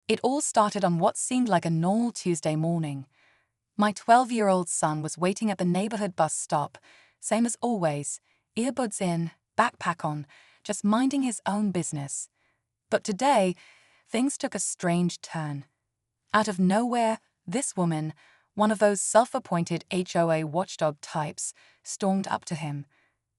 It all started on what seemed like a normal Tuesday morning. My 12-year-old son was waiting at the neighborhood bus stop, same as always, earbuds in, backpack on, just minding his own business. But today, things took a strange turn. Out of nowhere, this woman, one of those self-appointed HOA watchdog types, stormed up to him.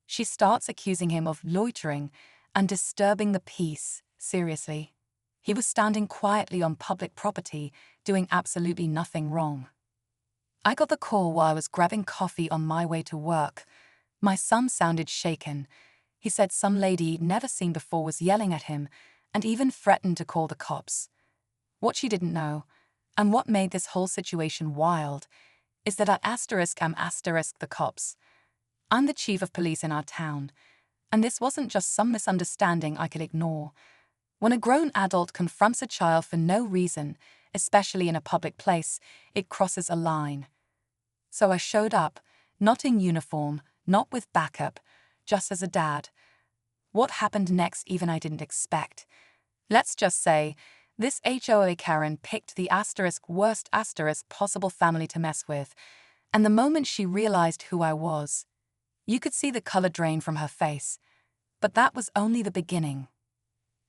She starts accusing him of loitering and disturbing the peace. Seriously. He was standing quietly on public property, doing absolutely nothing wrong. I got the call while I was grabbing coffee on my way to work. My son sounded shaken. He said some lady he'd never seen before was yelling at him and even threatened to call the cops. What she didn't know, and what made this whole situation wild, is that I'm the cops. I'm the chief of police in our town, and this wasn't just some misunderstanding I could ignore. When a grown adult confronts a child for no reason, especially in a public place, it crosses a line. So I showed up, not in uniform, not with backup, just as a dad. What happened next even I didn't expect. Let's just say, this HOA Karen picked the worst possible family to mess with, and the moment she realized who I was, you could see the color drain from her face. But that was only the beginning.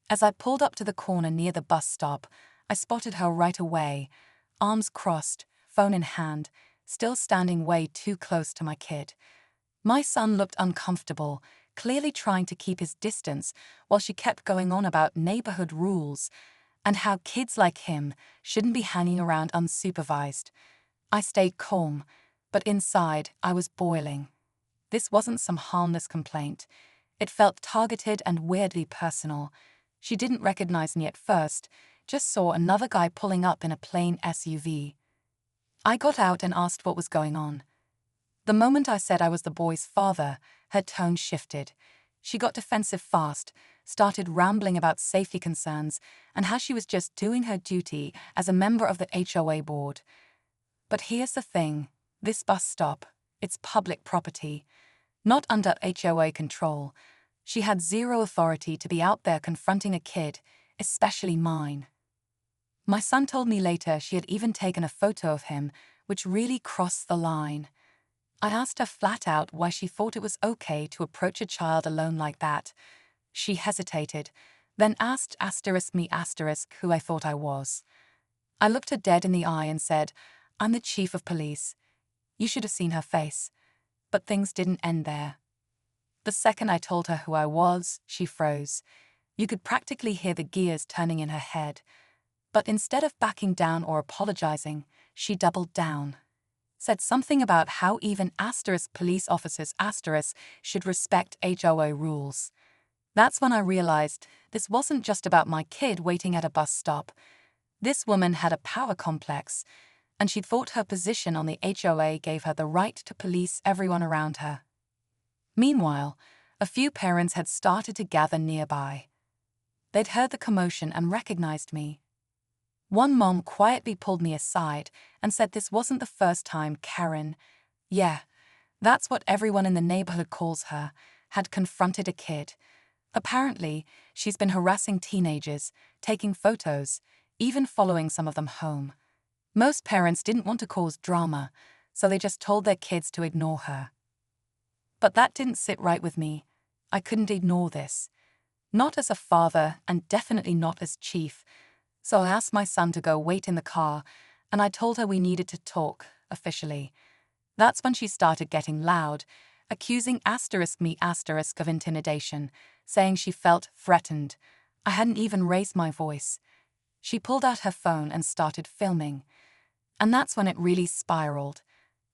As I pulled up to the corner near the bus stop, I spotted her right away, arms crossed, phone in hand, still standing way too close to my kid. My son looked uncomfortable, clearly trying to keep his distance while she kept going on about neighborhood rules and how kids like him shouldn't be hanging around unsupervised. I stayed calm, but inside I was boiling. This wasn't some harmless complaint. It felt targeted and weirdly personal. She didn't recognize me at first, just saw another guy pulling up in a plain SUV. I got out and asked what was going on. The moment I said I was the boy's father, her tone shifted. She got defensive fast, started rambling about safety concerns and how she was just doing her duty as a member of the HOA board. But here's the thing, this bus stop, it's public property, not under HOA control. She had zero authority to be out there confronting a kid, especially mine. My son told me later she had even taken a photo of him, which really crossed the line. I asked her flat out why she thought it was okay to approach a child alone like that. She hesitated, then asked who I thought I was. I looked her dead in the eye and said, "I'm the chief of police." You should have seen her face. But things didn't end there. The second I told her who I was, she froze. You could practically hear the gears turning in her head. But instead of backing down or apologizing, she doubled down. Said something about how even police officers should respect HOA rules. That's when I realized this wasn't just about my kid waiting at a bus stop. This woman had a power complex, and she thought her position on the HOA gave her the right to police everyone around her. Meanwhile, a few parents had started to gather nearby. They'd heard the commotion and recognized me. One mom quietly pulled me aside and said this wasn't the first time Karen, yeah, that's what everyone in the neighborhood calls her, had confronted a kid. Apparently, she's been harassing teenagers, taking photos, even following some of them home. Most parents didn't want to cause drama, so they just told their kids to ignore her. But that didn't sit right with me. I couldn't ignore this. Not as a father, and definitely not as chief. So I asked my son to go wait in the car, and I told her we needed to talk, officially. That's when she started getting loud, accusing me of intimidation, saying she felt threatened. I hadn't even raised my voice. She pulled out her phone and started filming. And that's when it really spiraled.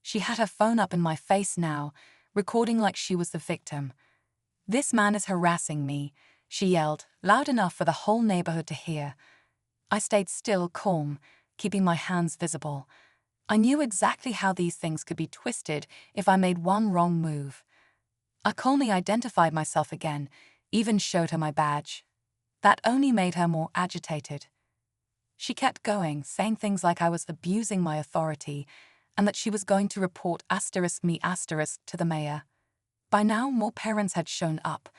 She had her phone up in my face now, recording like she was the victim. "This man is harassing me," she yelled, loud enough for the whole neighborhood to hear. I stayed still, calm, keeping my hands visible. I knew exactly how these things could be twisted if I made one wrong move. I calmly identified myself again, even showed her my badge. That only made her more agitated. She kept going, saying things like I was abusing my authority and that she was going to report me to the mayor. By now, more parents had shown up,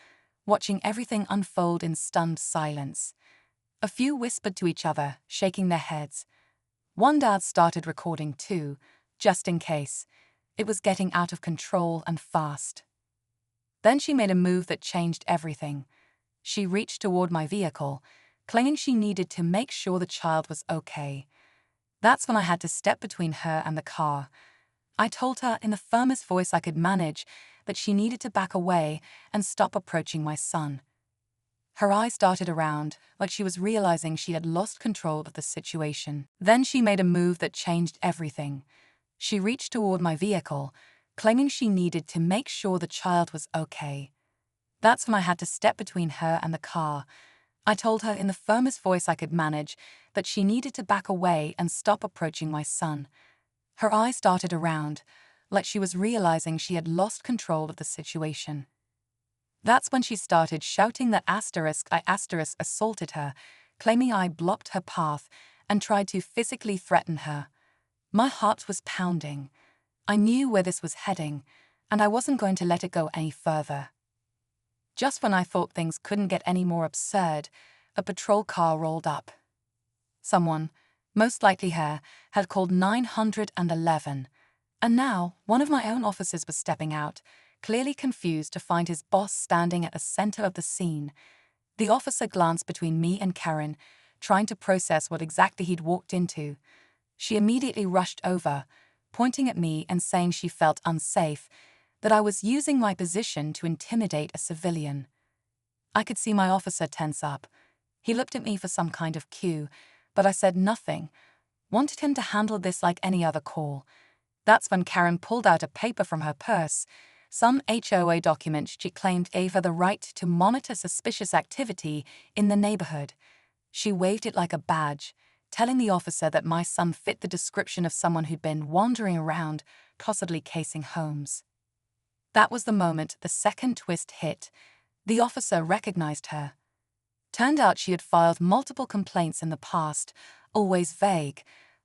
watching everything unfold in stunned silence. A few whispered to each other, shaking their heads. One dad started recording too, just in case. It was getting out of control and fast. Then she made a move that changed everything. She reached toward my vehicle, claiming she needed to make sure the child was okay. That's when I had to step between her and the car. I told her in the firmest voice I could manage that she needed to back away and stop approaching my son. Her eyes darted around, like she was realizing she had lost control of the situation. Then she made a move that changed everything. She reached toward my vehicle, claiming she needed to make sure the child was okay. That's when I had to step between her and the car. I told her in the firmest voice I could manage that she needed to back away and stop approaching my son. Her eyes darted around, like she was realizing she had lost control of the situation. That's when she started shouting that I assaulted her, claiming I blocked her path and tried to physically threaten her. My heart was pounding. I knew where this was heading, and I wasn't going to let it go any further. Just when I thought things couldn't get any more absurd, a patrol car rolled up. Someone, most likely her, had called 911, and now one of my own officers was stepping out, clearly confused to find his boss standing at the center of the scene. The officer glanced between me and Karen, trying to process what exactly he'd walked into. She immediately rushed over, pointing at me and saying she felt unsafe, that I was using my position to intimidate a civilian. I could see my officer tense up. He looked at me for some kind of cue, but I said nothing, wanted him to handle this like any other call. That's when Karen pulled out a paper from her purse, some HOA document she claimed gave her the right to monitor suspicious activity in the neighborhood. She waved it like a badge, telling the officer that my son fit the description of someone who'd been wandering around, possibly casing homes. That was the moment the second twist hit. The officer recognized her. Turned out she had filed multiple complaints in the past, always vague,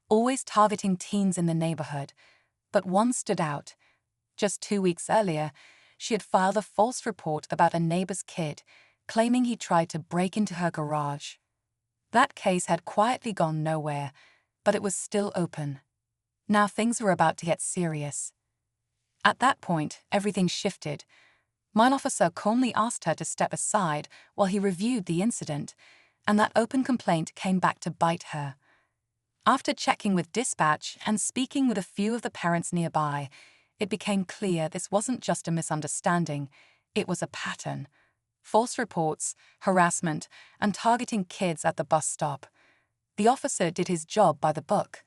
always targeting teens in the neighborhood. But one stood out. Just 2 weeks earlier, she had filed a false report about a neighbor's kid, claiming he tried to break into her garage. That case had quietly gone nowhere, but it was still open. Now things were about to get serious. At that point, everything shifted. My officer calmly asked her to step aside while he reviewed the incident, and that open complaint came back to bite her. After checking with dispatch and speaking with a few of the parents nearby, it became clear this wasn't just a misunderstanding, it was a pattern. False reports, harassment, and targeting kids at the bus stop. The officer did his job by the book.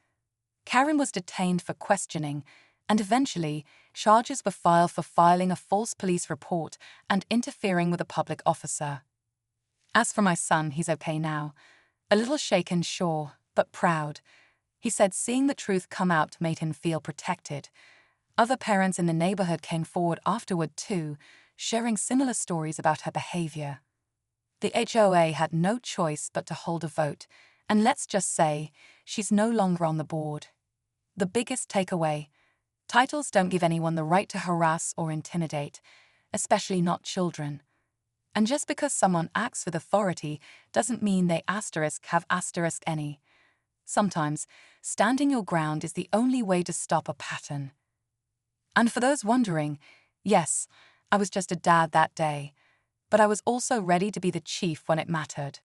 Karen was detained for questioning, and eventually, charges were filed for filing a false police report and interfering with a public officer. As for my son, he's okay now. A little shaken, sure, but proud. He said seeing the truth come out made him feel protected. Other parents in the neighborhood came forward afterward too, sharing similar stories about her behavior. The HOA had no choice but to hold a vote, and let's just say, she's no longer on the board. The biggest takeaway: titles don't give anyone the right to harass or intimidate, especially not children. And just because someone acts with authority doesn't mean they have any. Sometimes, standing your ground is the only way to stop a pattern. And for those wondering, yes, I was just a dad that day, but I was also ready to be the chief when it mattered.